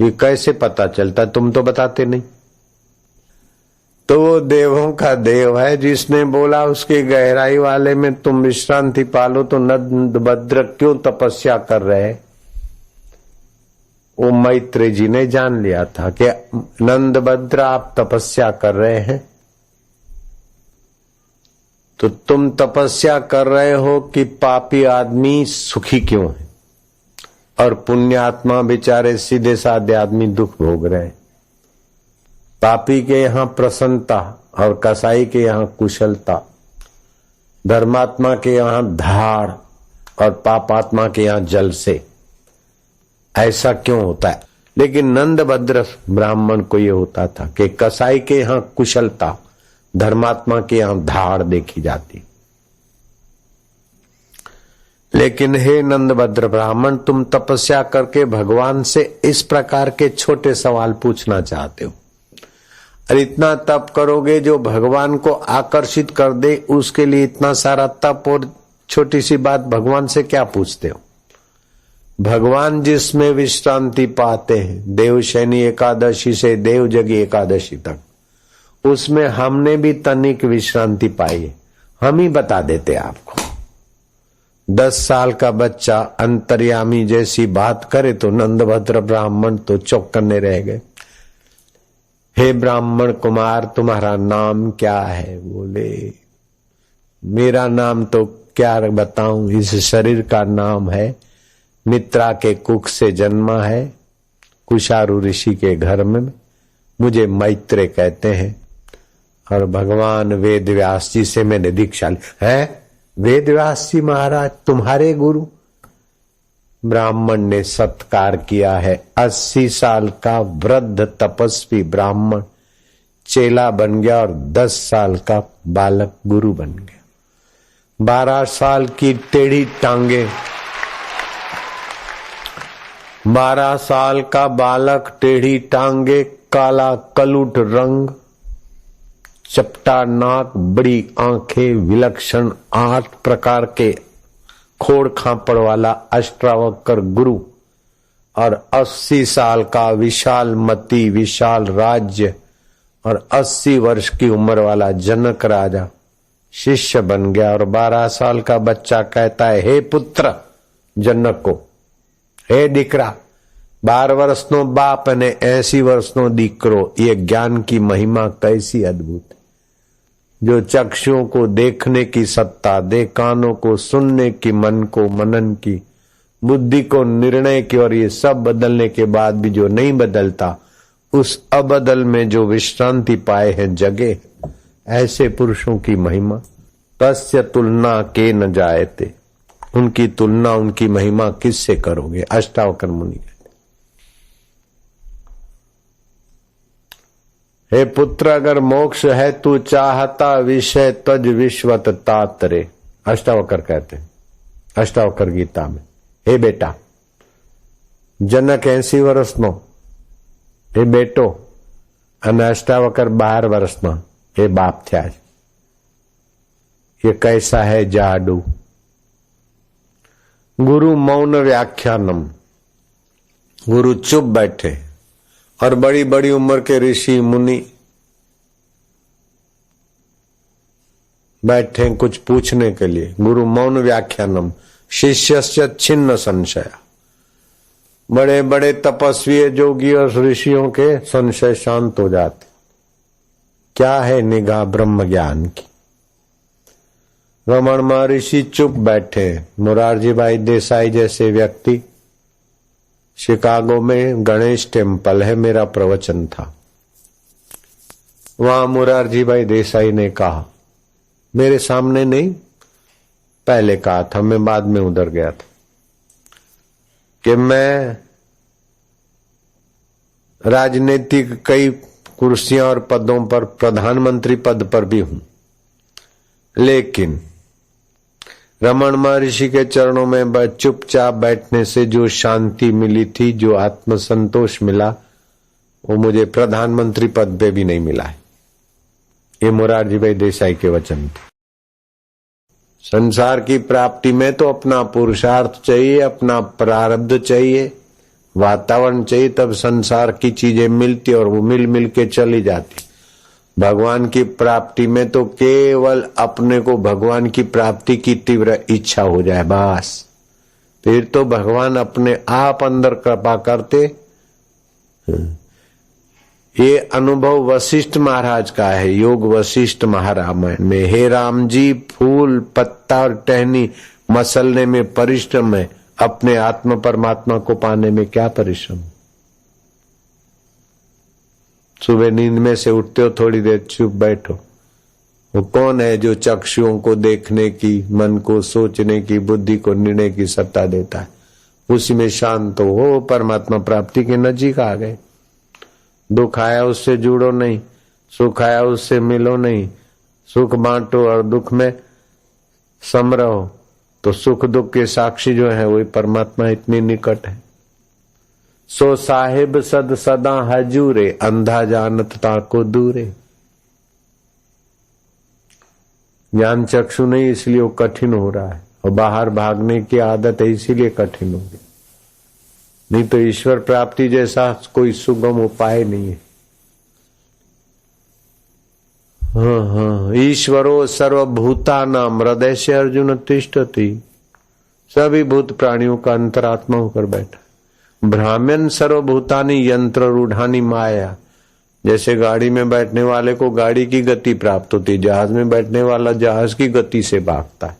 ये कैसे पता चलता, तुम तो बताते नहीं। तो वो देवों का देव है जिसने बोला उसकी गहराई वाले में तुम विश्रांति पालो। तो नंद भद्र क्यों तपस्या कर रहे, वो मैत्रेय जी ने जान लिया था कि नंदभद्र आप तपस्या कर रहे हैं, तो तुम तपस्या कर रहे हो कि पापी आदमी सुखी क्यों है और पुण्यात्मा बेचारे सीधे साधे आदमी दुख भोग रहे हैं। पापी के यहाँ प्रसन्नता और कसाई के यहाँ कुशलता, धर्मात्मा के यहाँ धाड़ और पापात्मा के यहाँ जल से, ऐसा क्यों होता है? लेकिन नंदभद्र ब्राह्मण को यह होता था कि कसाई के यहाँ कुशलता, धर्मात्मा के यहाँ धाड़ देखी जाती। लेकिन हे नंदभद्र ब्राह्मण, तुम तपस्या करके भगवान से इस प्रकार के छोटे सवाल पूछना चाहते हो, और इतना तप करोगे जो भगवान को आकर्षित कर दे, उसके लिए इतना सारा तप, और छोटी सी बात भगवान से क्या पूछते हो? भगवान जिसमें विश्रांति पाते हैं, देवशयनी एकादशी से देवजगी एकादशी तक, उसमें हमने भी तनिक विश्रांति पाई है, हम ही बता देते आपको। 10 साल का बच्चा अंतर्यामी जैसी बात करे तो नंदभद्र ब्राह्मण तो चौकन्ने रह गए। हे ब्राह्मण कुमार, तुम्हारा नाम क्या है? बोले मेरा नाम तो क्या बताऊं, इस शरीर का नाम है, मित्रा के कुख से जन्मा है, कुशारु ऋषि के घर में, मुझे मैत्रेय कहते हैं, और भगवान वेद व्यास जी से मैंने दीक्षा ली है। वेद व्यास जी महाराज तुम्हारे गुरु? ब्राह्मण ने सत्कार किया है। 80 साल का वृद्ध तपस्वी ब्राह्मण चेला बन गया और 10 साल का बालक गुरु बन गया। 12 साल की टेढ़ी टांगे, 12 साल का बालक, टेढ़ी टांगे, काला कलुट रंग, चपटा नाक, बड़ी आंखें, विलक्षण 8 प्रकार के खोड़ खापड़ वाला अष्टावक्र गुरु, और 80 साल का विशाल मति, विशाल राज्य और 80 वर्ष की उम्र वाला जनक राजा शिष्य बन गया। और 12 साल का बच्चा कहता है, हे पुत्र जनक को, हे दीकरा, 12 वर्षनो बाप ने 80 वर्षनो दीकरो, ये ज्ञान की महिमा कैसी अद्भुत है। जो चक्षुओं को देखने की सत्ता दे, कानों को सुनने की, मन को मनन की, बुद्धि को निर्णय की, और ये सब बदलने के बाद भी जो नहीं बदलता, उस अबदल में जो विश्रांति पाए हैं जगे, ऐसे पुरुषों की महिमा तस्य तुलना के न जायते, उनकी तुलना, उनकी महिमा किससे करोगे? अष्टावक्र मुनि कहते, हे पुत्र, अगर मोक्ष है तू चाहता, विषय तज विश्वत तातरे। अष्टावक्र कहते हैं अष्टावक्र गीता में, हे बेटा, जनक 80 वर्षनो, हे बेटो, અને अष्टावक्र 12 वर्षना, हे बाप थया। ये कैसा है जादू? गुरु मौन व्याख्यानम, गुरु चुप बैठे, और बड़ी बड़ी उम्र के ऋषि मुनि बैठे कुछ पूछने के लिए। गुरु मौन व्याख्यानम, शिष्यस्य छिन्न संशय, बड़े बड़े तपस्वी जोगी और ऋषियों के संशय शांत हो जाते। क्या है निगाह ब्रह्म ज्ञान की। रमण महर्षि चुप बैठे। मोरारजी भाई देसाई जैसे व्यक्ति, शिकागो में गणेश टेम्पल है, मेरा प्रवचन था, वहां मोरारजी भाई देसाई ने कहा, मेरे सामने नहीं, पहले कहा था, मैं बाद में उधर गया था, कि मैं राजनीतिक कई कुर्सियां और पदों पर, प्रधानमंत्री पद पर भी हूं, लेकिन रमण महर्षि के चरणों में चुपचाप बैठने से जो शांति मिली थी, जो आत्मसंतोष मिला, वो मुझे प्रधानमंत्री पद पे भी नहीं मिला है। ये मोरारजी भाई देसाई के वचन थे। संसार की प्राप्ति में तो अपना पुरुषार्थ चाहिए, अपना प्रारब्ध चाहिए, वातावरण चाहिए, तब संसार की चीजें मिलती और वो मिल मिल के चली जाती। भगवान की प्राप्ति में तो केवल अपने को भगवान की प्राप्ति की तीव्र इच्छा हो जाए, बस, फिर तो भगवान अपने आप अंदर कृपा करते ये अनुभव वशिष्ठ महाराज का है, योग वशिष्ठ महारामायण में। हे राम जी, फूल पत्ता और टहनी मसलने में परिश्रम है, अपने आत्म परमात्मा को पाने में क्या परिश्रम। सुबह नींद में से उठते हो, थोड़ी देर चुप बैठो। वो कौन है जो चक्षुओं को देखने की, मन को सोचने की, बुद्धि को निर्णय की सत्ता देता है? उसी में शांत हो, परमात्मा प्राप्ति के नजीक आ गए। दुख आया उससे जुड़ो नहीं, सुख आया उससे मिलो नहीं। सुख बांटो और दुख में सम रहो, तो सुख दुख के साक्षी जो है वही परमात्मा इतनी निकट है। सो साहिब सद सदा हजूरे, अंधा जानत ताको दूरे। ज्ञान चक्षु नहीं, इसलिए वो कठिन हो रहा है, और बाहर भागने की आदत है, इसीलिए कठिन हो गई। नहीं तो ईश्वर प्राप्ति जैसा कोई सुगम उपाय नहीं है। हाँ, ईश्वरो सर्वभूतानां हृदय से अर्जुन तिष्ठति। सभी भूत प्राणियों का अंतरात्मा होकर बैठा। ब्राह्मण सर्वभूतानि यंत्र रूढ़ानी माया। जैसे गाड़ी में बैठने वाले को गाड़ी की गति प्राप्त होती, जहाज में बैठने वाला जहाज की गति से भागता है,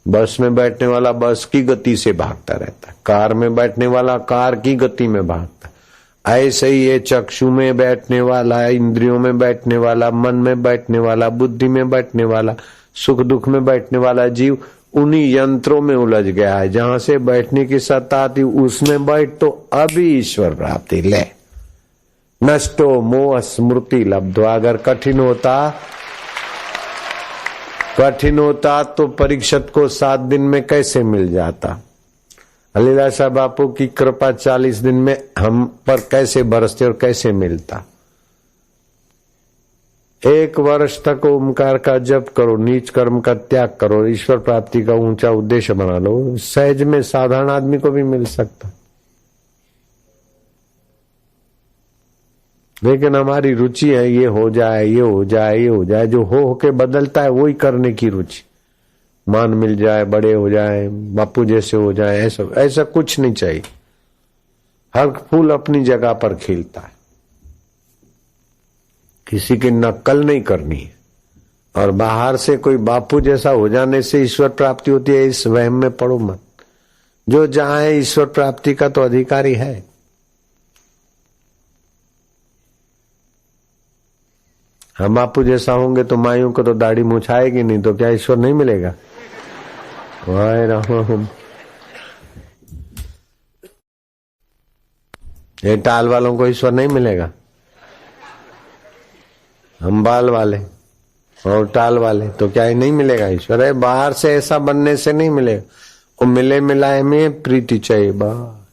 बस में बैठने वाला बस की गति से भागता रहता है, कार में बैठने वाला कार की गति में भागता है। ऐसे ही ये चक्षु में बैठने वाला, इंद्रियों में बैठने वाला, मन में बैठने वाला, बुद्धि में बैठने वाला, सुख दुख में बैठने वाला जीव उन्हीं यंत्रों में उलझ गया है। जहां से बैठने की सत्ता आती उसमें बैठ, तो अभी ईश्वर प्राप्ति ले। नष्टो मोह स्मृति लब्ध्वा। अगर कठिन होता तो परीक्षित को 7 दिन में कैसे मिल जाता। लीलाशाह बापू की कृपा 40 दिन में हम पर कैसे बरसते और कैसे मिलता। 1 वर्ष तक ओमकार का जप करो, नीच कर्म का त्याग करो, ईश्वर प्राप्ति का ऊंचा उद्देश्य बना लो। सहज में साधारण आदमी को भी मिल सकता। लेकिन हमारी रुचि है ये हो जाए, ये हो जाए, ये हो जाए। जो हो के बदलता है वही करने की रुचि। मान मिल जाए, बड़े हो जाए, बापू जैसे हो जाए, ऐसा कुछ नहीं चाहिए। हर फूल अपनी जगह पर खिलता है, किसी की नकल नहीं करनी है। और बाहर से कोई बापू जैसा हो जाने से ईश्वर प्राप्ति होती है, इस वहम में पड़ो मत। जो जहां है ईश्वर प्राप्ति का तो अधिकारी है। हम बापू जैसा होंगे तो माइयों को तो दाढ़ी मुछाएगी नहीं, तो क्या ईश्वर नहीं मिलेगा? वाहे राम। ये टाल वालों को ईश्वर नहीं मिलेगा। हम बाल वाले और टाल वाले तो क्या ही नहीं मिलेगा ईश्वर? है बाहर से ऐसा बनने से नहीं मिलेगा। वो मिले मिलाए में प्रीति चाहिए बस।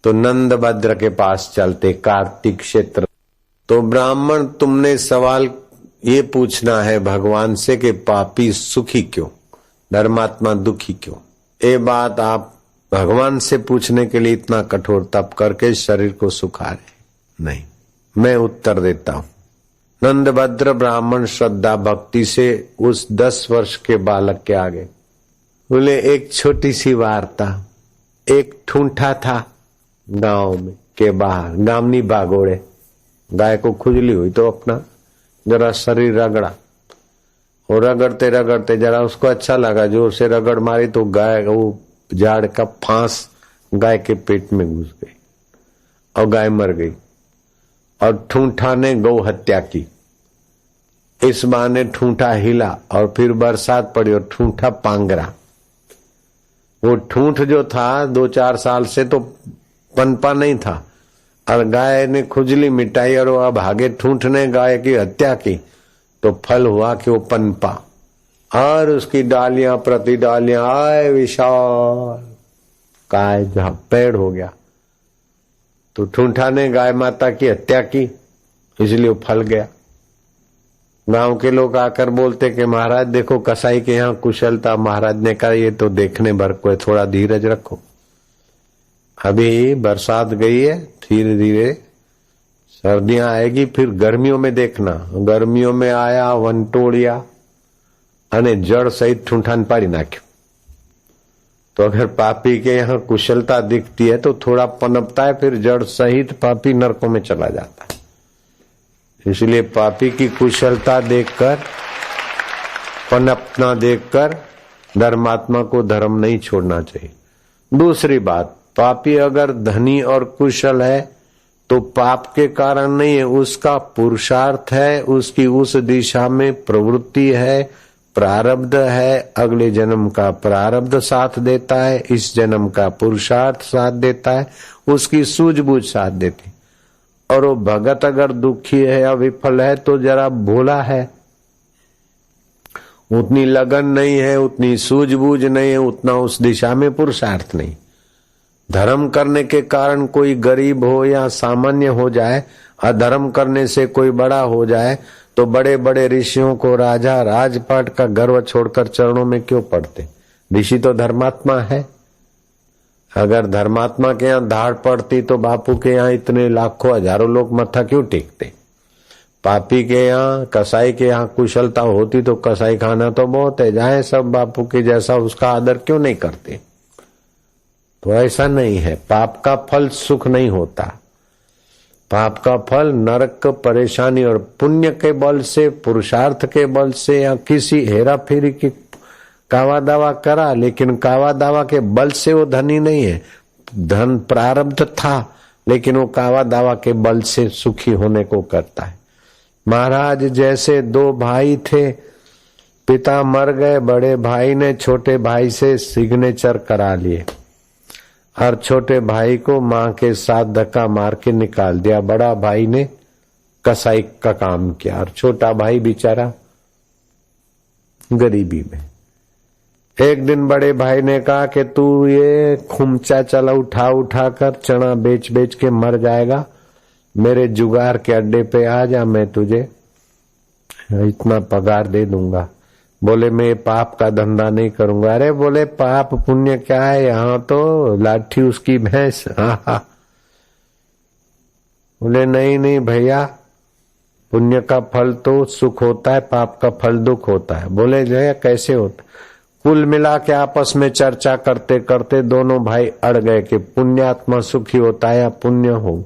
तो नंद भद्र के पास चलते, कार्तिक क्षेत्र। तो ब्राह्मण, तुमने सवाल ये पूछना है भगवान से कि पापी सुखी क्यों, धर्मात्मा दुखी क्यों। ये बात आप भगवान से पूछने के लिए इतना कठोर तप करके शरीर को सुखा रहे नहीं। मैं उत्तर देता हूं। नंदभद्र ब्राह्मण श्रद्धा भक्ति से उस 10 वर्ष के बालक के आगे बोले, एक छोटी सी वार्ता। एक ठूंठा था गांव में के बाहर, गामनी बागोड़े। गाय को खुजली हुई तो अपना जरा शरीर रगड़ा, और रगड़ते रगड़ते जरा उसको अच्छा लगा, जोर से रगड़ मारी तो गाय, वो झाड़ का फांस गाय के पेट में घुस गई और गाय मर गई। और ठूंठा ने गौ हत्या की। इस बहाने ठूंठा हिला और फिर बरसात पड़ी और ठूंठा पांगरा। वो ठूंठ जो था 2-4 साल से तो पनपा नहीं था, और गाय ने खुजली मिटाई और अब आगे ठूंठ ने गाय की हत्या की, तो फल हुआ कि वो पनपा और उसकी डालियां प्रति डालियां आए विशाल गाय जहां पेड़ हो गया। तो ठूंठा ने गाय माता की हत्या की, इसलिए वो फल गया। गांव के लोग आकर बोलते कि महाराज देखो कसाई के यहाँ कुशलता। महाराज ने कहा ये तो देखने भर को है, थोड़ा धीरज रखो, अभी बरसात गई है, धीरे धीरे सर्दियां आएगी, फिर गर्मियों में देखना। गर्मियों में आया वंटोड़िया અને જળ સહિત ઠૂંઠાને પાડી નાખ્યું। तो अगर पापी के यहाँ कुशलता दिखती है तो थोड़ा पनपता है, फिर जड़ सहित पापी नरकों में चला जाता है। इसलिए पापी की कुशलता देखकर, पनपना देखकर धर्मात्मा को धर्म नहीं छोड़ना चाहिए। दूसरी बात, पापी अगर धनी और कुशल है तो पाप के कारण नहीं है, उसका पुरुषार्थ है, उसकी उस दिशा में प्रवृत्ति है, प्रारब्ध है, अगले जन्म का प्रारब्ध साथ देता है, इस जन्म का पुरुषार्थ साथ देता है, उसकी सूझबूझ साथ देती। और वो भगत अगर दुखी है या विफल है तो जरा भोला है, उतनी लगन नहीं है, उतनी सूझबूझ नहीं है, उतना उस दिशा में पुरुषार्थ नहीं। धर्म करने के कारण कोई गरीब हो या सामान्य हो जाए, अधर्म करने से कोई बड़ा हो जाए, तो बड़े बड़े ऋषियों को राजा राजपाट का गर्व छोड़कर चरणों में क्यों पड़ते? ऋषि तो धर्मात्मा है। अगर धर्मात्मा के यहाँ धाड़ पड़ती तो बापू के यहाँ इतने लाखों हजारों लोग मत्था क्यों टेकते? पापी के यहाँ, कसाई के यहाँ कुशलता होती तो कसाई खाना तो बहुत है, जाए सब बापू के जैसा, उसका आदर क्यों नहीं करते? तो ऐसा नहीं है। पाप का फल सुख नहीं होता, पाप का फल नरक, परेशानी। और पुण्य के बल से, पुरुषार्थ के बल से, या किसी हेरा फेरी की कावा दावा करा, लेकिन कावा दावा के बल से वो धनी नहीं है। धन प्रारब्ध था, लेकिन वो कावा दावा के बल से सुखी होने को करता है। महाराज जैसे दो भाई थे, पिता मर गए, बड़े भाई ने छोटे भाई से सिग्नेचर करा लिए और छोटे भाई को मां के साथ धक्का मार के निकाल दिया। बड़ा भाई ने कसाई का काम किया और छोटा भाई बेचारा गरीबी में। एक दिन बड़े भाई ने कहा कि तू ये खुमचा चला उठा उठा कर चना बेच बेच के मर जाएगा, मेरे जुगार के अड्डे पे आ जा, मैं तुझे इतना पगार दे दूंगा। बोले मैं पाप का धंधा नहीं करूंगा। अरे बोले पाप पुण्य क्या है, यहाँ तो लाठी उसकी भैंस। बोले नहीं नहीं भैया, पुण्य का फल तो सुख होता है, पाप का फल दुख होता है। बोले जय कैसे होता? कुल मिला के आपस में चर्चा करते करते दोनों भाई अड़ गए कि पुण्यात्मा सुखी होता है या पुण्य हो।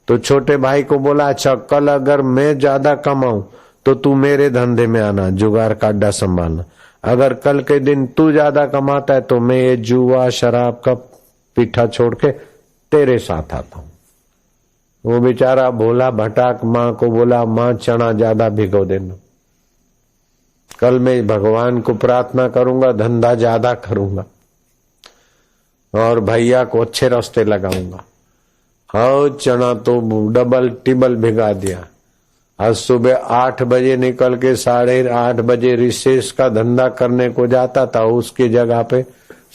तो छोटे भाई को बोला अच्छा कल अगर मैं ज्यादा कमाऊं तो तू मेरे धंधे में आना, जुगार का अड्डा संभालना। अगर कल के दिन तू ज्यादा कमाता है तो मैं ये जुआ शराब का पीठा छोड़ के तेरे साथ आता हूं। वो बेचारा भोला भटाक माँ को बोला माँ चना ज्यादा भिगो देना, कल मैं भगवान को प्रार्थना करूंगा, धंधा ज्यादा करूंगा और भैया को अच्छे रास्ते लगाऊंगा। हाँ चना तो डबल टिबल भिगा दिया। आज सुबह 8 बजे निकल के 8:30 बजे रिसेस का धंधा करने को जाता था, उसकी जगह पे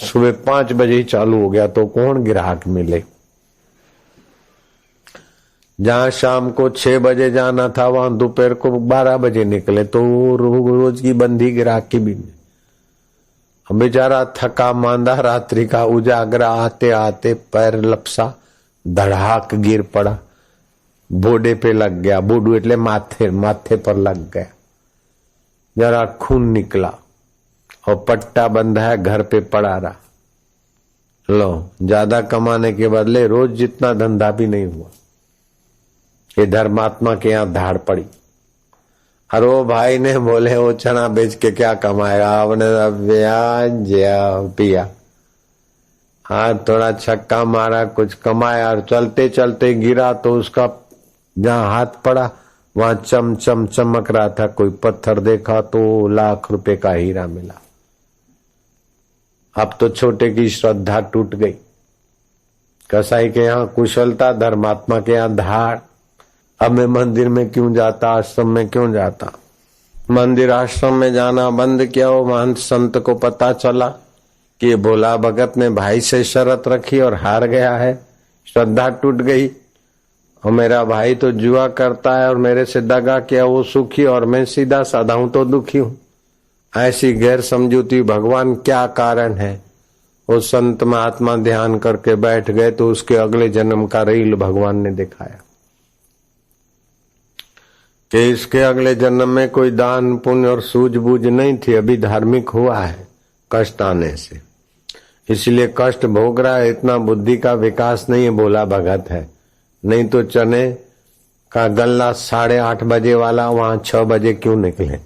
सुबह 5 बजे ही चालू हो गया, तो कौन ग्राहक मिले। जहां शाम को 6 बजे जाना था वहां दोपहर को 12 बजे निकले, तो रोज की बंदी ग्राहक की भी नहीं। बेचारा थका मांदा रात्रि का उजागरा आते आते पैर लपसा, धड़ाक गिर पड़ा, बोडे पे लग गया। बोडू એટલે माथे पर लग गया, जरा खून निकला और पट्टा बंधा है, घर पे पड़ा रहा। लो ज्यादा कमाने के बदले रोज जितना धंधा भी नहीं हुआ। ये धर्मात्मा के यहाँ धाड़ पड़ी। और वो भाई ने बोले वो चना बेच के क्या कमाएगा, आपने ब्याज पिया, हाँ थोड़ा छक्का मारा, कुछ कमाया और चलते चलते गिरा तो उसका जहां हाथ पड़ा वहां चम चम चमक रहा था। कोई पत्थर देखा तो लाख रुपए का हीरा मिला। अब तो छोटे की श्रद्धा टूट गई। कसाई के यहाँ कुशलता, धर्मात्मा के यहाँ धाड़। अब मैं मंदिर में क्यों जाता, आश्रम में क्यों जाता? मंदिर आश्रम में जाना बंद किया। वो महंत संत को पता चला कि ये भोला भगत ने भाई से शर्त रखी और हार गया है, श्रद्धा टूट गई। और मेरा भाई तो जुआ करता है और मेरे से दगा किया, वो सुखी और मैं सीधा साधा हूं तो दुखी हूं। ऐसी गैर समझूती भगवान क्या कारण है? वो संत महात्मा ध्यान करके बैठ गए तो उसके अगले जन्म का रील भगवान ने दिखाया कि इसके अगले जन्म में कोई दान पुण्य और सूझबूझ नहीं थी, अभी धार्मिक हुआ है कष्ट आने से। इसलिए कष्ट भोग रहा है, इतना बुद्धि का विकास नहीं है, बोला भगत है। नहीं तो चने का गल्ला 8:30 बजे वाला वहां 6 बजे क्यों निकले।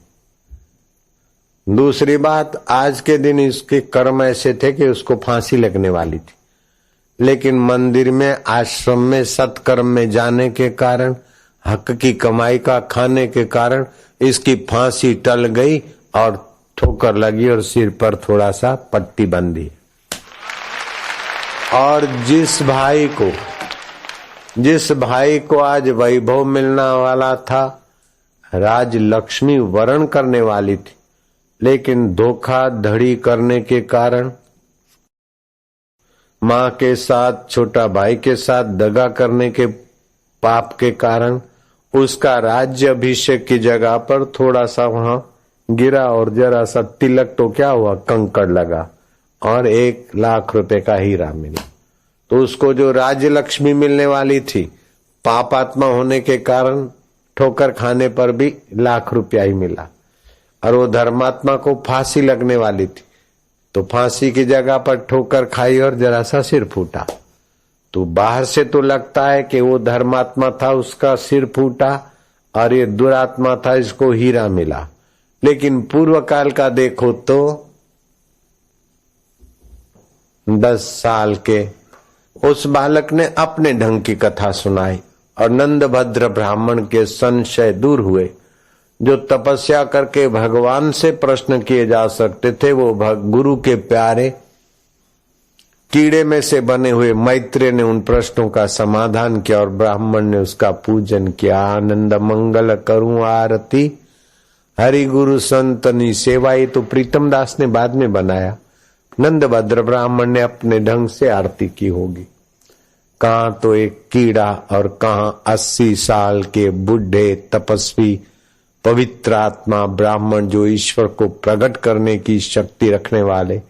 दूसरी बात, आज के दिन इसके कर्म ऐसे थे कि उसको फांसी लगने वाली थी, लेकिन मंदिर में, आश्रम में, सत्कर्म में जाने के कारण, हक की कमाई का खाने के कारण इसकी फांसी टल गई और ठोकर लगी और सिर पर थोड़ा सा पट्टी बंधी। और जिस भाई को आज वैभव मिलने वाला था, राज लक्ष्मी वरण करने वाली थी, लेकिन धोखाधड़ी करने के कारण, मां के साथ, छोटा भाई के साथ दगा करने के पाप के कारण उसका राज्य अभिषेक की जगह पर थोड़ा सा वहां गिरा और जरा सा तिलक तो क्या हुआ, कंकड़ लगा और 1 लाख रुपए का हीरा मिला। तो उसको जो राज्य लक्ष्मी मिलने वाली थी, पापात्मा होने के कारण ठोकर खाने पर भी 1 लाख रुपया ही मिला। और वो धर्मात्मा को फांसी लगने वाली थी, तो फांसी की जगह पर ठोकर खाई और जरा सा सिर फूटा। तो बाहर से तो लगता है कि वो धर्मात्मा था, उसका सिर फूटा, और ये दुरात्मा था, इसको हीरा मिला। लेकिन पूर्व काल का देखो तो 10 साल के उस बालक ने अपने ढंग की कथा सुनाई और नंदभद्र ब्राह्मण के संशय दूर हुए। जो तपस्या करके भगवान से प्रश्न किए जा सकते थे, वो गुरु के प्यारे कीड़े में से बने हुए मैत्रेय ने उन प्रश्नों का समाधान किया और ब्राह्मण ने उसका पूजन किया। आनंद मंगल करूं आरती, हरि गुरु संतनी सेवा। ये तो प्रीतम दास ने बाद में बनाया, नंदभद्र ब्राह्मण ने अपने ढंग से आरती की होगी। कहां तो एक कीड़ा और कहां 80 साल के बुढ़े तपस्वी पवित्र आत्मा ब्राह्मण, जो ईश्वर को प्रकट करने की शक्ति रखने वाले,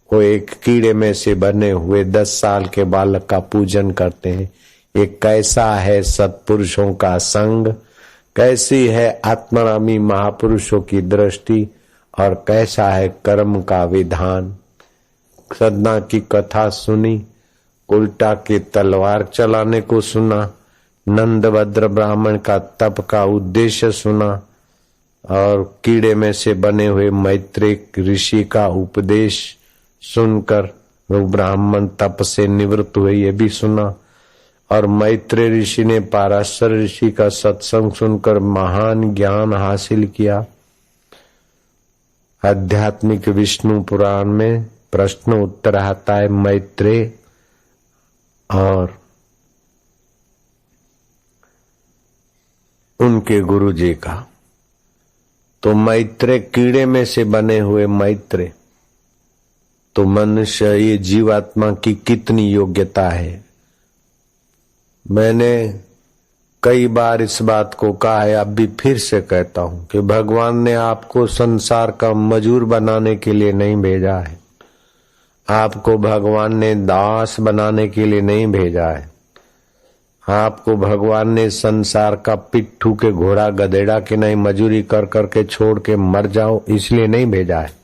वो एक कीड़े में से बने हुए 10 साल के बालक का पूजन करते हैं। ये कैसा है सत्पुरुषों का संग, कैसी है आत्मारामी महापुरुषों की दृष्टि, और कैसा है कर्म का विधान। सदना की कथा सुनी, उल्टा के तलवार चलाने को सुना, नंदभद्र ब्राह्मण का तप का उद्देश्य सुना, और कीड़े में से बने हुए मैत्रेय ऋषि का उपदेश सुनकर वो ब्राह्मण तप से निवृत्त हुए, ये भी सुना। और मैत्रेय ऋषि ने पाराशर ऋषि का सत्संग सुनकर महान ज्ञान हासिल किया। आध्यात्मिक विष्णु पुराण में प्रश्न उत्तर आता है मैत्रेय और उनके गुरु जी का। तो मैत्रेय कीड़े में से बने हुए मैत्रेय, तो मनुष्य, ये जीवात्मा की कितनी योग्यता है। मैंने कई बार इस बात को कहा है, अब भी फिर से कहता हूं कि भगवान ने आपको संसार का मजूर बनाने के लिए नहीं भेजा है, आपको भगवान ने दास बनाने के लिए नहीं भेजा है, आपको भगवान ने संसार का पिट्ठू के घोड़ा गधेड़ा के नहीं मजूरी कर करके छोड़ के मर जाओ इसलिए नहीं भेजा है।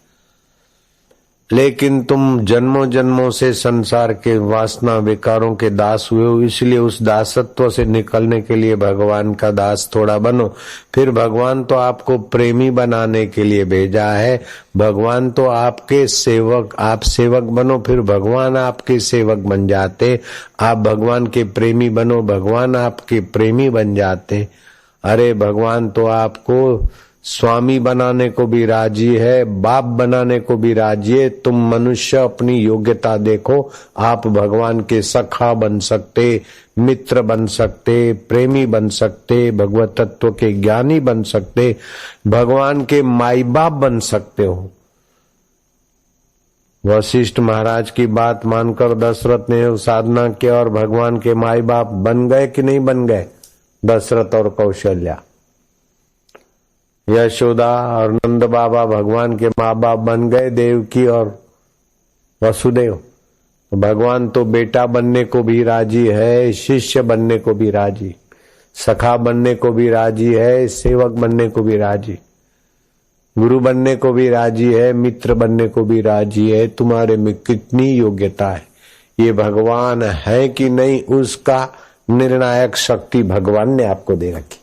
लेकिन तुम जन्मों जन्मों से संसार के वासना विकारों के दास हुए हो, इसलिए उस दासत्व से निकलने के लिए भगवान का दास थोड़ा बनो। फिर भगवान तो आपको प्रेमी बनाने के लिए भेजा है, भगवान तो आपके सेवक, आप सेवक बनो, फिर भगवान आपके सेवक बन जाते। आप भगवान के प्रेमी बनो, भगवान आपके प्रेमी बन जाते। अरे भगवान तो आपको स्वामी बनाने को भी राजी है, बाप बनाने को भी राजी है। तुम मनुष्य अपनी योग्यता देखो, आप भगवान के सखा बन सकते, मित्र बन सकते, प्रेमी बन सकते, भगवत तत्व के ज्ञानी बन सकते, भगवान के माई बाप बन सकते हो। वशिष्ठ महाराज की बात मानकर दशरथ ने साधना किया और भगवान के माई बाप बन गए कि नहीं बन गए? दशरथ और कौशल्या, यशोदा और नंद बाबा भगवान के माँ बाप बन गए, देवकी और वसुदेव। भगवान तो बेटा बनने को भी राजी है, शिष्य बनने को भी राजी, सखा बनने को भी राजी है, सेवक बनने को भी राजी। गुरु बनने को भी राजी है, मित्र बनने को भी राजी है। तुम्हारे में कितनी योग्यता है, ये भगवान है कि नहीं, उसका निर्णायक शक्ति भगवान ने आपको दे रखी।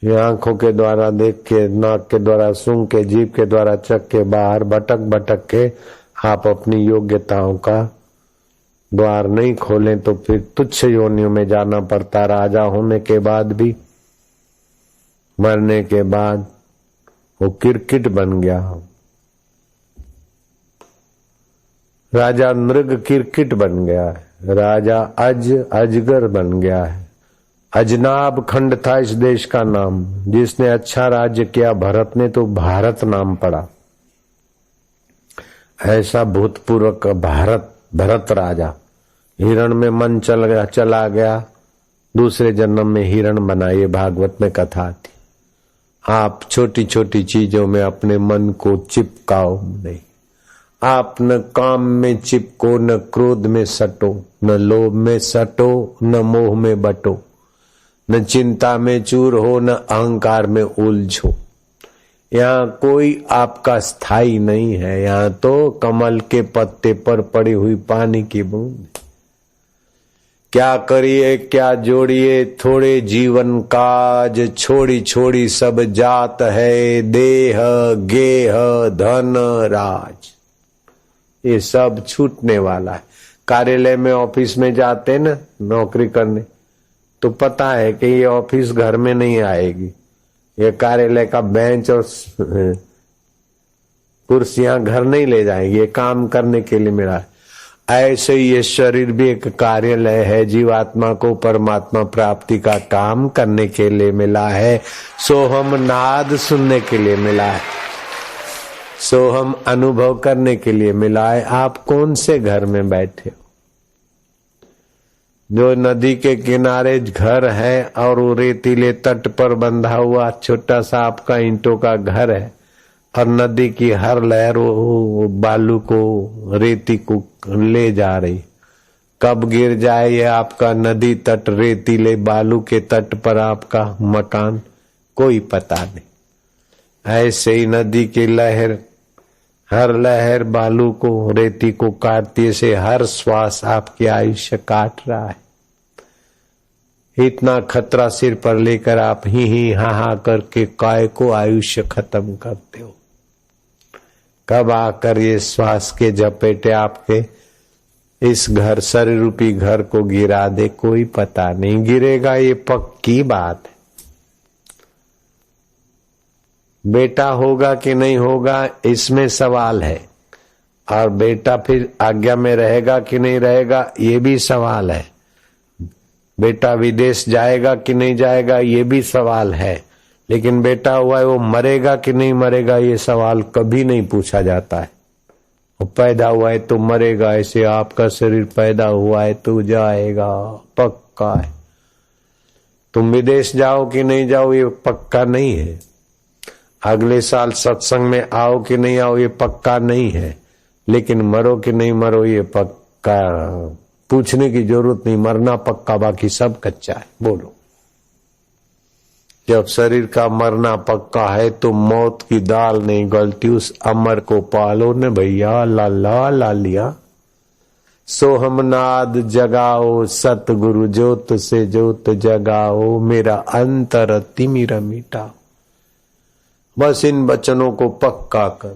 ये आंखों के द्वारा देख के, नाक के द्वारा सूंघ के, जीभ के द्वारा चख के, बाहर भटक भटक के आप अपनी योग्यताओं का द्वार नहीं खोलें तो फिर तुच्छ योनियों में जाना पड़ता। राजा होने के बाद भी, मरने के बाद वो किरकिट बन गया। राजा मृग किरकिट बन गया है, राजा अजगर बन गया है। अजनाब खंड था इस देश का नाम, जिसने अच्छा राज्य किया भरत ने तो भारत नाम पड़ा। ऐसा भूतपूर्व का भरत राजा हिरण में मन चला गया, दूसरे जन्म में हिरण बना। ये भागवत में कथा थी। आप छोटी छोटी चीजों में अपने मन को चिपकाओ नहीं। आप न काम में चिपको, न क्रोध में सटो, न लोभ में सटो, न मोह में बटो, न चिंता में चूर हो, न अहंकार में उलझो। यहाँ कोई आपका स्थायी नहीं है। यहाँ तो कमल के पत्ते पर पड़ी हुई पानी की बूंद। क्या करिए क्या जोड़िए, थोड़े जीवन काज, छोड़ी छोड़ी सब जात है, देह गेह धन राज, ये सब छूटने वाला है। कार्यालय में, ऑफिस में जाते ना नौकरी करने, तो पता है कि ये ऑफिस घर में नहीं आएगी। ये कार्यालय का बेंच और कुर्सियां घर नहीं ले जाएंगी, ये काम करने के लिए मिला है। ऐसे ही ये शरीर भी एक कार्यालय है, जीवात्मा को परमात्मा प्राप्ति का काम करने के लिए मिला है। सोहम नाद सुनने के लिए मिला है, सोहम अनुभव करने के लिए मिला है। आप कौन से घर में बैठे हो? जो नदी के किनारे घर है और वो रेतीले तट पर बंधा हुआ छोटा सा आपका ईंटों का घर है, और नदी की हर लहर वो बालू को, रेती को ले जा रही। कब गिर जाए ये आपका नदी तट, रेतीले बालू के तट पर आपका मकान, कोई पता नहीं। ऐसे ही नदी की लहर, हर लहर बालू को, रेती को काटती से हर श्वास आपकी आयुष्य काट रहा है। इतना खतरा सिर पर लेकर आप ही हा करके काय को आयुष्य खत्म करते हो। कब आकर ये श्वास के झपेटे आपके इस घर, शरीर रूपी घर को गिरा दे, कोई पता नहीं। गिरेगा ये पक्की बात है। बेटा होगा कि नहीं होगा इसमें सवाल है, और बेटा फिर आज्ञा में रहेगा कि नहीं रहेगा ये भी सवाल है। बेटा विदेश जाएगा कि नहीं जाएगा ये भी सवाल है। लेकिन बेटा हुआ है वो मरेगा कि नहीं मरेगा ये सवाल कभी नहीं पूछा जाता है। वो पैदा हुआ है तो मरेगा, ऐसे आपका शरीर पैदा हुआ है तो जाएगा, पक्का है। तुम विदेश जाओ कि नहीं जाओ ये पक्का नहीं है। अगले साल सत्संग में आओ कि नहीं आओ ये पक्का नहीं है। लेकिन मरो कि नहीं मरो ये पक्का, पूछने की जरूरत नहीं। मरना पक्का, बाकी सब कच्चा है। बोलो, जब शरीर का मरना पक्का है तो मौत की दाल नहीं गलती, उस अमर को पालो न भैया, लाला लालिया। सोहमनाद जगाओ सतगुरु, ज्योत से ज्योत जगाओ, मेरा अंतर तिमिर मिटाओ। बस इन वचनों को पक्का कर।